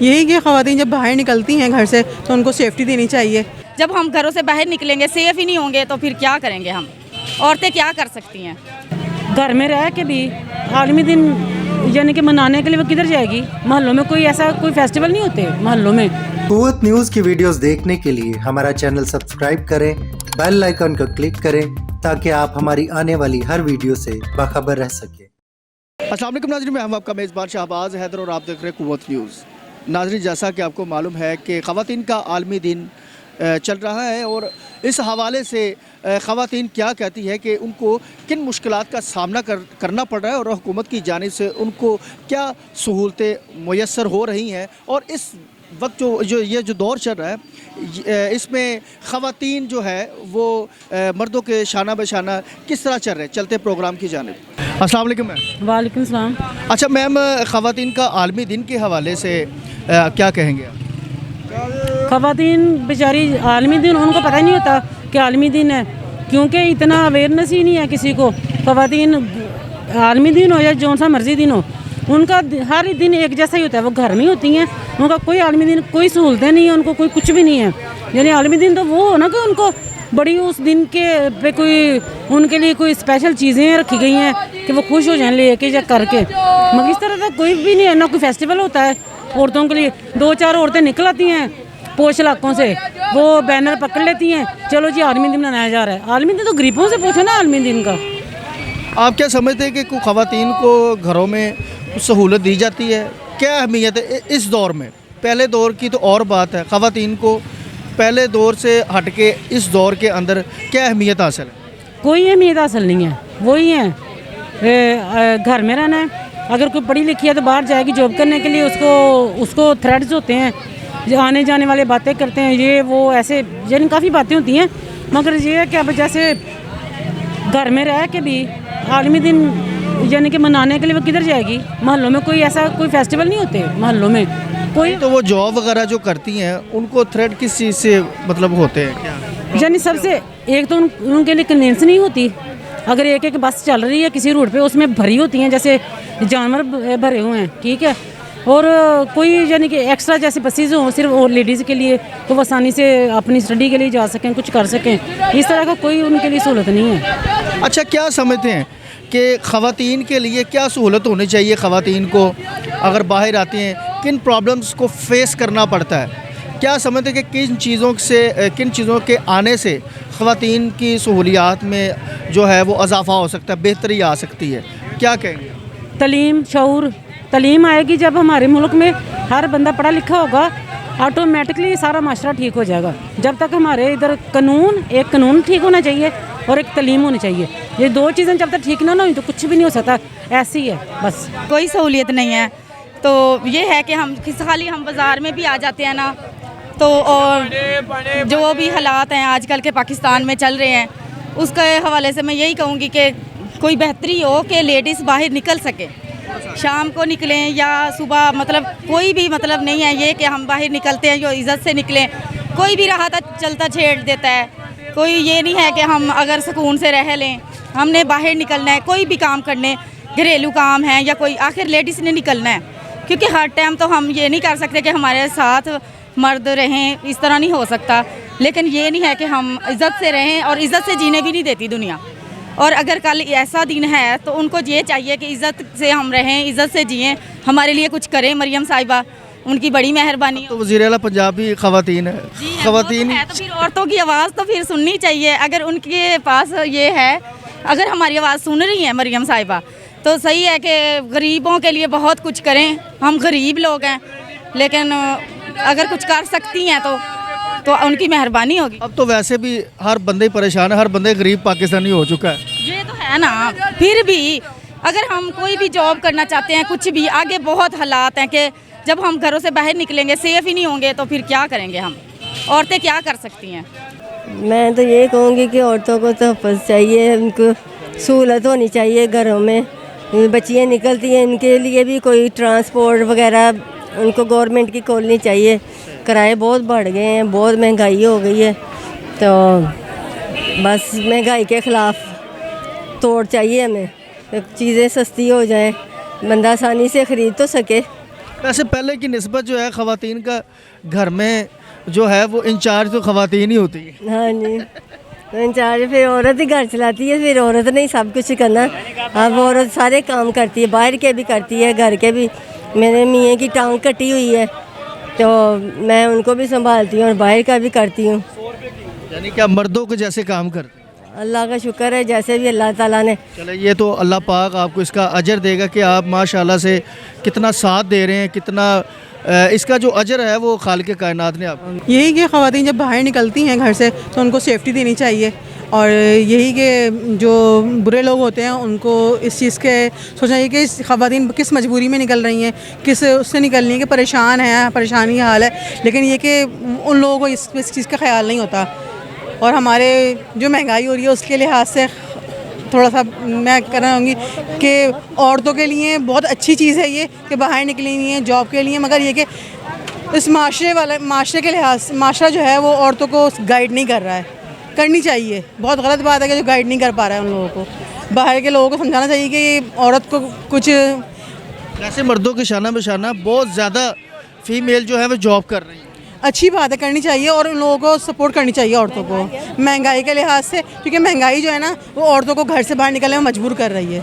यही कि ख़वातीन जब बाहर निकलती हैं घर से तो उनको सेफ्टी देनी चाहिए। जब हम घरों से बाहर निकलेंगे, सेफ ही नहीं होंगे तो फिर क्या करेंगे हम? औरतें क्या कर सकती हैं? घर में रह के भी आलमी दिन यानी कि मनाने के लिए वो किधर जाएगी? मोहल्लों में कोई ऐसा कोई फेस्टिवल नहीं होते मोहल्लों में। कुव्वत न्यूज़ की वीडियोस देखने के लिए हमारा चैनल सब्सक्राइब करें, बेल आइकन को क्लिक करें ताकि आप हमारी आने वाली हर वीडियो से बाखबर रह सकें। अस्सलाम वालेकुम नाज़रीन, मैं हम आपका मेज़बान शहबाज हैदर और आप देख रहे हैं कुव्वत न्यूज़। नाज़रीन, जैसा कि आपको मालूम है कि ख़वातीन का आलमी दिन चल रहा है और इस हवाले से ख़वातीन क्या कहती है कि उनको किन मुश्किलात का सामना करना पड़ रहा है और हुकूमत की जानिब से उनको क्या सहूलतें मुयस्सर हो रही हैं। और इस वक्त जो दौर चल रहा है इसमें ख़वातीन जो है वो मर्दों के शाना बशाना किस तरह चल रहे हैं। चलते प्रोग्राम की जानिब। अस्सलाम वालेकुम मैम। वालेकुम सलाम। अच्छा मैम, ख़वातीन का आलमी दिन के हवाले से क्या कहेंगे आप? ख़वातीन बेचारी आलमी दिन उनको पता ही नहीं होता कि आलमी दिन है, क्योंकि इतना अवेयरनेस ही नहीं है किसी को। ख़वातीन आलमी दिन हो या जो सा मर्जी दिन हो, उनका हर दिन एक जैसा ही होता है। वो घर में होती हैं, उनका कोई आलमी दिन कोई सहूलतें नहीं है, उनको कोई कुछ भी नहीं है। यानी आलमी दिन तो वो हो ना कि उनको बड़ी उस दिन के पे कोई उनके लिए कोई स्पेशल चीज़ें रखी गई हैं कि वो खुश हो जाएं लेके या करके। मगर इस तरह का कोई भी नहीं है, ना कोई फेस्टिवल होता है औरतों के लिए। 2-4 औरतें निकल आती हैं पोश इलाकों से, वो बैनर पकड़ लेती हैं, चलो जी आलमी दिन मनाया जा रहा है। आलमी दिन तो गरीबों से पूछो ना आलमी दिन का। आप क्या समझते हैं कि ख़वातीन को घरों में सहूलत दी जाती है? क्या अहमियत है इस दौर में? पहले दौर की तो और बात है, ख़वातीन को पहले दौर से हट के इस दौर के अंदर क्या अहमियत हासिल है? कोई अहमियत हासिल नहीं है। वही है घर में रहना है। अगर कोई पढ़ी लिखी है तो बाहर जाएगी जॉब करने के लिए, उसको थ्रेड्स होते हैं, आने जाने वाले बातें करते हैं, ये वो ऐसे यानी काफ़ी बातें होती हैं। मगर ये है कि अब जैसे घर में रह के भी आलमी दिन यानी कि मनाने के लिए वो किधर जाएगी? मोहल्लों में कोई ऐसा कोई फेस्टिवल नहीं होते मोहल्लों में कोई। तो वो जॉब वगैरह जो करती हैं उनको थ्रेड किस चीज़ से मतलब होते हैं क्या? यानी सबसे एक तो उनके लिए कन्वीनियंस नहीं होती। अगर एक बस चल रही है किसी रूट पे, उसमें भरी होती हैं जैसे जानवर भरे हुए हैं, ठीक है। और कोई यानी कि एक्स्ट्रा जैसे बसेज हों सिर्फ और लेडीज़ के लिए, तो वो आसानी से अपनी स्टडी के लिए जा सकें, कुछ कर सकें। इस तरह का कोई उनके लिए सहूलत नहीं है। अच्छा, क्या समझते हैं कि ख़वातीन के लिए क्या सहूलत होनी चाहिए? ख़वातीन को अगर बाहर आती हैं किन प्रॉब्लम्स को फेस करना पड़ता है? क्या समझते हैं कि किन चीज़ों के आने से ख़वातीन की सहूलियात में जो है वो इजाफ़ा हो सकता है, बेहतरी आ सकती है? क्या कहेंगे? तलीम शऊर तलीम आएगी जब हमारे मुल्क में हर बंदा पढ़ा लिखा होगा, ऑटोमेटिकली सारा माशरा ठीक हो जाएगा। जब तक हमारे इधर एक कानून ठीक होना चाहिए और एक तलीम होनी चाहिए। ये दो चीज़ें जब तक ठीक ना हुई तो कुछ भी नहीं हो सकता। ऐसी है बस, कोई सहूलियत नहीं है। तो ये है कि हम खाली हम बाज़ार में भी आ जाते हैं ना, तो और जो भी हालात हैं आजकल के पाकिस्तान में चल रहे हैं, उसके हवाले से मैं यही कहूँगी कि कोई बेहतरी हो कि लेडीज़ बाहर निकल सके, शाम को निकलें या सुबह, मतलब कोई भी मतलब नहीं है ये कि हम बाहर निकलते हैं जो इज़्ज़त से निकलें। कोई भी राहत चलता छेड़ देता है, कोई ये नहीं है कि हम अगर सुकून से रह लें। हमने बाहर निकलना है, कोई भी काम करने, घरेलू काम है या कोई, आखिर लेडीज़ ने निकलना है। क्योंकि हर टाइम तो हम ये नहीं कर सकते कि हमारे साथ मर्द रहें, इस तरह नहीं हो सकता। लेकिन ये नहीं है कि हम इज़्ज़त से रहें, और इज़्ज़त से जीने भी नहीं देती दुनिया। और अगर कल ऐसा दिन है तो उनको ये चाहिए कि इज़्ज़त से हम रहें, इज़्ज़त से जिएँ, हमारे लिए कुछ करें। मरियम साहिबा, उनकी बड़ी मेहरबानी। तो वज़ीर आला पंजाब भी ख़वातीन है। ख़वातीन है तो फिर औरतों की आवाज़ तो फिर सुननी चाहिए। अगर उनके पास ये है, अगर हमारी आवाज़ सुन रही है मरियम साहिबा, तो सही है कि गरीबों के लिए बहुत कुछ करें। हम गरीब लोग हैं, लेकिन अगर कुछ कर सकती हैं तो उनकी मेहरबानी होगी। अब तो वैसे भी हर बंदे परेशान है, हर बंदे गरीब पाकिस्तानी हो चुका है। ये तो है ना। फिर भी अगर हम कोई भी जॉब करना चाहते हैं, कुछ भी, आगे बहुत हालात हैं कि जब हम घरों से बाहर निकलेंगे, सेफ ही नहीं होंगे तो फिर क्या करेंगे हम? औरतें क्या कर सकती हैं? मैं तो ये कहूँगी कि औरतों को तहफ़्फ़ुज़ चाहिए, उनको सहूलत होनी चाहिए घरों में। बच्चियाँ निकलती हैं, इनके लिए भी कोई ट्रांसपोर्ट वगैरह उनको गवर्नमेंट की खोलनी चाहिए। किराए बहुत बढ़ गए हैं, बहुत महंगाई हो गई है। तो बस महंगाई के ख़िलाफ़ तोड़ चाहिए हमें, चीज़ें सस्ती हो जाएं, बंदा आसानी से ख़रीद तो सके। वैसे पहले की निस्बत जो है ख़वातीन का घर में जो है वो इंचार्ज तो ख़वातीन ही होती है। हाँ जी, तो इंचार्ज फिर औरत ही घर चलाती है, फिर औरत नहीं सब कुछ करना। अब औरत सारे काम करती है, बाहर के भी करती है, घर के भी। मेरे मियाँ की टांग कटी हुई है तो मैं उनको भी संभालती हूँ और बाहर का भी करती हूँ। यानी कि आप मर्दों के जैसे काम करते हैं। अल्लाह का शुक्र है, जैसे भी अल्लाह ताला ने। चलो ये तो अल्लाह पाक आपको इसका अजर देगा कि आप माशाल्लाह से कितना साथ दे रहे हैं, कितना इसका जो अजर है वो खालिक कायनात ने आपको। यही कि ख़वातीन जब बाहर निकलती हैं घर से तो उनको सेफ्टी देनी चाहिए, और यही कि जो बुरे लोग होते हैं उनको इस चीज़ के सोचना चाहिए कि ख़वातीन किस मजबूरी में निकल रही हैं, किस उससे निकल रही हैं कि परेशान है, परेशानी का हाल है, लेकिन ये कि उन लोगों को इस चीज़ का ख्याल नहीं होता। और हमारे जो महंगाई हो रही है उसके लिहाज से थोड़ा सा मैं कहना चाहूँगी कि औरतों के लिए बहुत अच्छी चीज़ है ये कि बाहर निकली हुई हैं जॉब के लिए, मगर ये कि इस माशरे के लिहाज से माशरा जो है वो औरतों को गाइड नहीं कर रहा है। करनी चाहिए, बहुत गलत बात है कि जो गाइड नहीं कर पा रहा है उन लोगों को। बाहर के लोगों को समझाना चाहिए कि औरत को कुछ, जैसे मर्दों के शाना बशाना बहुत ज़्यादा फीमेल जो है वो जॉब कर रही है। अच्छी बात है, करनी चाहिए और उन लोगों को सपोर्ट करनी चाहिए औरतों को महंगाई के लिहाज से, क्योंकि महंगाई जो है ना वो औरतों को घर से बाहर निकलने में मजबूर कर रही है।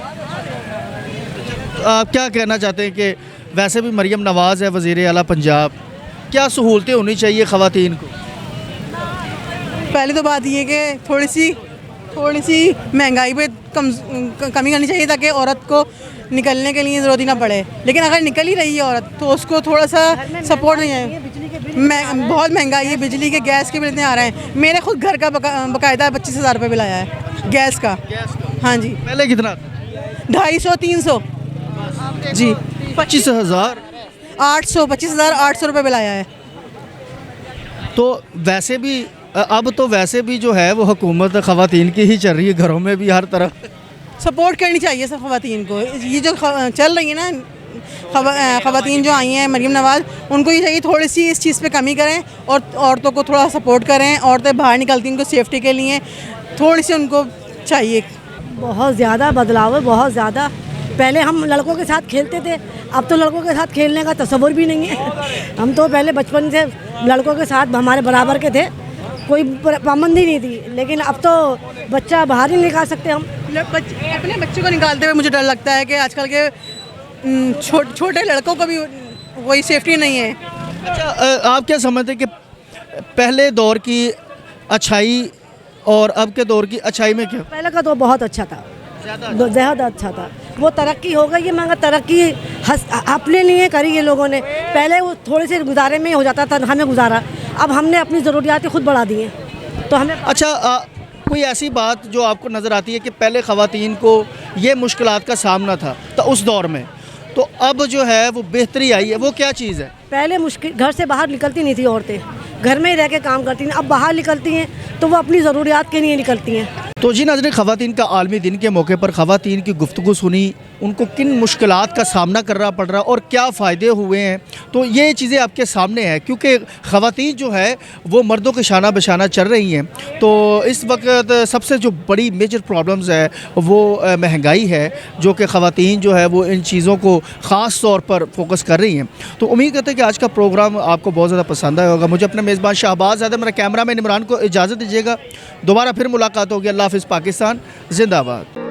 आप क्या कहना चाहते हैं कि वैसे भी मरियम नवाज़ है वज़ीर आला पंजाब, क्या सहूलतें होनी चाहिए ख़वातीन को? पहली तो बात ये कि थोड़ी सी महंगाई पे कमी करनी चाहिए ताकि औरत को निकलने के लिए ज़रूरत ही ना पड़े। लेकिन अगर निकल ही रही है औरत तो उसको थोड़ा सा सपोर्ट नहीं है। बहुत महंगाई है, बिजली के गैस के बिल इतने आ रहे हैं। मेरे खुद घर का बाकायदा 25,000 रुपये बिल आया है गैस का। हाँ जी। पहले कितना? 250-300 जी। 25,000 800 25,800 रुपये बिल आया है। तो वैसे भी अब तो वैसे भी जो है वो हुकूमत ख़वातीन की ही चल रही है, घरों में भी हर तरफ। सपोर्ट करनी चाहिए सब ख़वातीन को। ये जो चल रही है ना ख़वातीन जो आई हैं मरियम नवाज़, उनको ये चाहिए थोड़ी सी इस चीज़ पे कमी करें और औरतों को थोड़ा सपोर्ट करें। औरतें बाहर निकलती हैं उनको सेफ्टी के लिए, थोड़ी सी उनको चाहिए। बहुत ज़्यादा बदलाव है, बहुत ज़्यादा। पहले हम लड़कों के साथ खेलते थे, अब तो लड़कों के साथ खेलने का तस्वुर भी नहीं है। हम तो पहले बचपन से लड़कों के साथ हमारे बराबर के थे, कोई पाबंदी नहीं थी, लेकिन अब तो बच्चा बाहर ही नहीं निकाल सकते हम। अपने बच्चों को निकालते हुए मुझे डर लगता है कि आजकल के छोटे लड़कों को भी कोई सेफ्टी नहीं है। अच्छा, आप क्या समझते हैं कि पहले दौर की अच्छाई और अब के दौर की अच्छाई में क्या? पहले का तो बहुत अच्छा था, ज़्यादा अच्छा था। वो तरक्की हो गई है, मगर तरक्की अपने लिए करी है लोगों ने। पहले वो थोड़े से गुजारे में हो जाता था हमें गुजारा, अब हमने अपनी ज़रूरियातें खुद बढ़ा दी हैं तो हमें। अच्छा, कोई ऐसी बात जो आपको नज़र आती है कि पहले ख़वातीन को ये मुश्किलात का सामना था तो उस दौर में, तो अब जो है वो बेहतरी आई है, वो क्या चीज़ है? पहले मुश्किल, घर से बाहर निकलती नहीं थी औरतें, घर में ही रह के काम करती हैं। अब बाहर निकलती हैं तो वो अपनी ज़रूरियात के लिए निकलती हैं। तो जी नाज़रीन, ख़वातीन का आलमी दिन के मौके पर ख़वातीन की गुफ्तगू सुनी, उनको किन मुश्किलात का सामना करना पड़ रहा और क्या फ़ायदे हुए हैं, तो ये चीज़ें आपके सामने हैं। क्योंकि ख़वातीन जो है वो मर्दों के शाना बशाना चल रही हैं। तो इस वक्त सबसे जो बड़ी मेजर प्रॉब्लम्स है वो महंगाई है, जो कि ख़वातीन जो है वो इन चीज़ों को ख़ास तौर पर फोकस कर रही हैं। तो उम्मीद करते हैं कि आज का प्रोग्राम आपको बहुत ज़्यादा पसंद आया होगा। मुझे अपने मेज़बान शाहबाज ज़्यादा, मेरा कैमरा मैन इमरान को इजाज़त दीजिएगा। दोबारा फिर मुलाकात होगी। अल्लाह हाफ़िज़। पाकिस्तान ज़िंदाबाद।